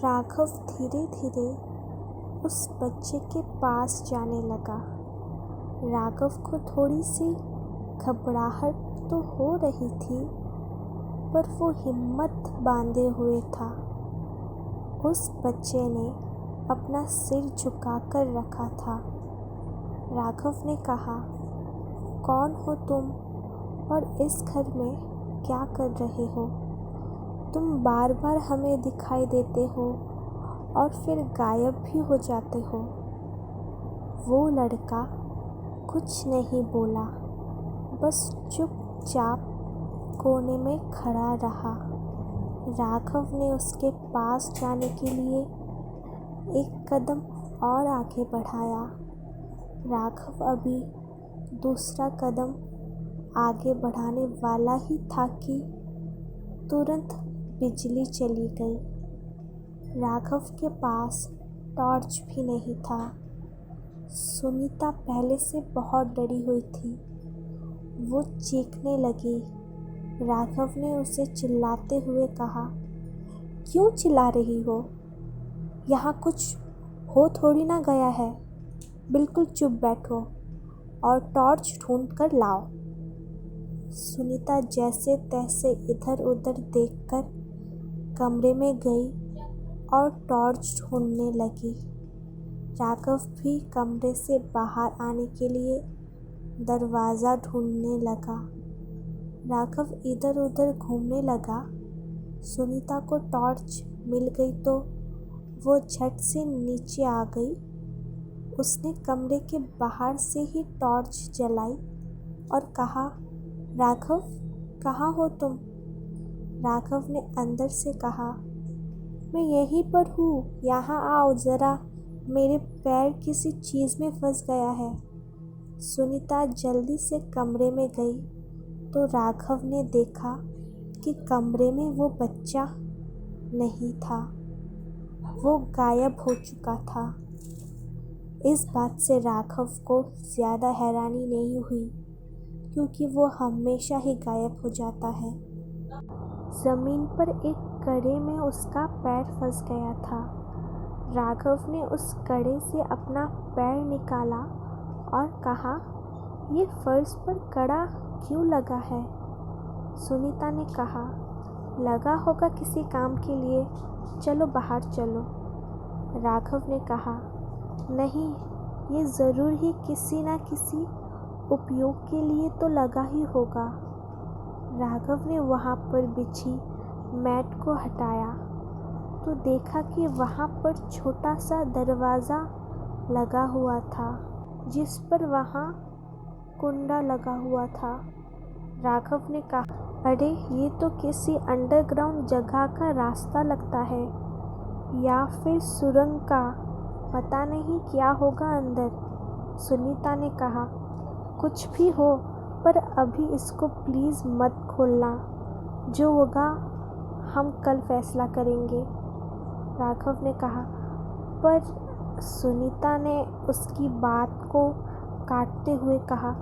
राघव धीरे धीरे उस बच्चे के पास जाने लगा। राघव को थोड़ी सी घबराहट तो हो रही थी, पर वो हिम्मत बांधे हुए था। उस बच्चे ने अपना सिर झुकाकर रखा था। राघव ने कहा, कौन हो तुम और इस घर में क्या कर रहे हो? तुम बार बार हमें दिखाई देते हो और फिर गायब भी हो जाते हो। वो लड़का कुछ नहीं बोला, बस चुपचाप कोने में खड़ा रहा। राघव ने उसके पास जाने के लिए एक कदम और आगे बढ़ाया। राघव अभी दूसरा कदम आगे बढ़ाने वाला ही था कि तुरंत बिजली चली गई। राघव के पास टॉर्च भी नहीं था। सुनीता पहले से बहुत डरी हुई थी। वो चीखने लगी। राघव ने उसे चिल्लाते हुए कहा, क्यों चिल्ला रही हो? यहाँ कुछ हो थोड़ी ना गया है। बिल्कुल चुप बैठो और टॉर्च ढूंढ कर लाओ। सुनीता जैसे तैसे इधर उधर देखकर कमरे में गई और टॉर्च ढूंढने लगी। राघव भी कमरे से बाहर आने के लिए दरवाज़ा ढूंढने लगा। राघव इधर उधर घूमने लगा। सुनीता को टॉर्च मिल गई तो वो झट से नीचे आ गई। उसने कमरे के बाहर से ही टॉर्च जलाई और कहा, राघव, कहाँ हो तुम? राघव ने अंदर से कहा, मैं यहीं पर हूँ, यहाँ आओ ज़रा, मेरे पैर किसी चीज़ में फंस गया है। सुनीता जल्दी से कमरे में गई तो राघव ने देखा कि कमरे में वो बच्चा नहीं था, वो गायब हो चुका था। इस बात से राघव को ज़्यादा हैरानी नहीं हुई, क्योंकि वो हमेशा ही गायब हो जाता है। ज़मीन पर एक कड़े में उसका पैर फंस गया था। राघव ने उस कड़े से अपना पैर निकाला और कहा, ये फर्श पर कड़ा क्यों लगा है? सुनीता ने कहा, लगा होगा किसी काम के लिए, चलो बाहर चलो। राघव ने कहा, नहीं, ये ज़रूर ही किसी न किसी उपयोग के लिए तो लगा ही होगा। राघव ने वहाँ पर बिछी मैट को हटाया तो देखा कि वहाँ पर छोटा सा दरवाज़ा लगा हुआ था, जिस पर वहाँ कुंडा लगा हुआ था। राघव ने कहा, अरे ये तो किसी अंडरग्राउंड जगह का रास्ता लगता है, या फिर सुरंग का, पता नहीं क्या होगा अंदर। सुनीता ने कहा, कुछ भी हो, पर अभी इसको प्लीज़ मत खोलना, जो होगा हम कल फैसला करेंगे। राघव ने कहा, पर सुनीता ने उसकी बात को काटते हुए कहा,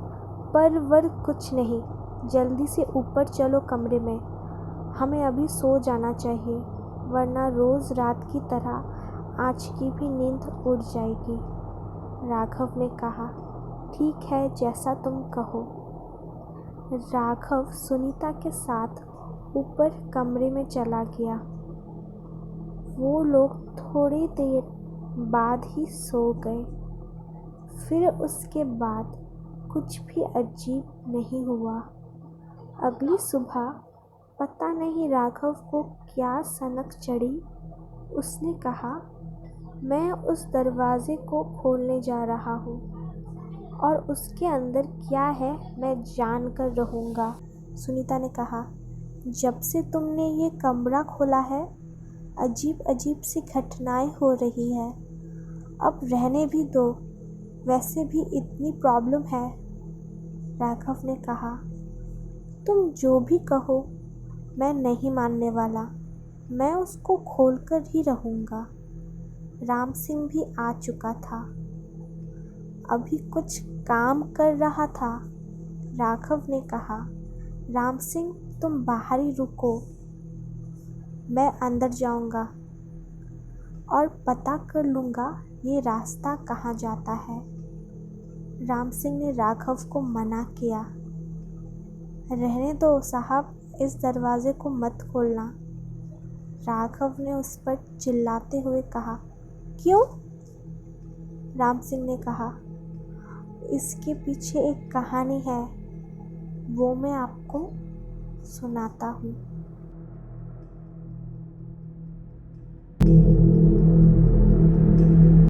पर कुछ नहीं, जल्दी से ऊपर चलो कमरे में, हमें अभी सो जाना चाहिए, वरना रोज़ रात की तरह आज की भी नींद उड़ जाएगी। राघव ने कहा, ठीक है, जैसा तुम कहो। राघव सुनीता के साथ ऊपर कमरे में चला गया। वो लोग थोड़ी देर बाद ही सो गए। फिर उसके बाद कुछ भी अजीब नहीं हुआ। अगली सुबह पता नहीं राघव को क्या सनक चढ़ी। उसने कहा, मैं उस दरवाज़े को खोलने जा रहा हूँ और उसके अंदर क्या है मैं जान कर रहूँगा। सुनीता ने कहा, जब से तुमने ये कमरा खोला है, अजीब अजीब सी घटनाएं हो रही है। अब रहने भी दो, वैसे भी इतनी प्रॉब्लम है। राघव ने कहा, तुम जो भी कहो, मैं नहीं मानने वाला, मैं उसको खोलकर ही रहूँगा। राम सिंह भी आ चुका था, अभी कुछ काम कर रहा था। राघव ने कहा, राम सिंह, तुम बाहर ही रुको, मैं अंदर जाऊंगा। और पता कर लूँगा ये रास्ता कहाँ जाता है। राम सिंह ने राघव को मना किया। रहने दो साहब, इस दरवाजे को मत खोलना। राघव ने उस पर चिल्लाते हुए कहा। क्यों? राम सिंह ने कहा, इसके पीछे एक कहानी है, वो मैं आपको सुनाता हूँ।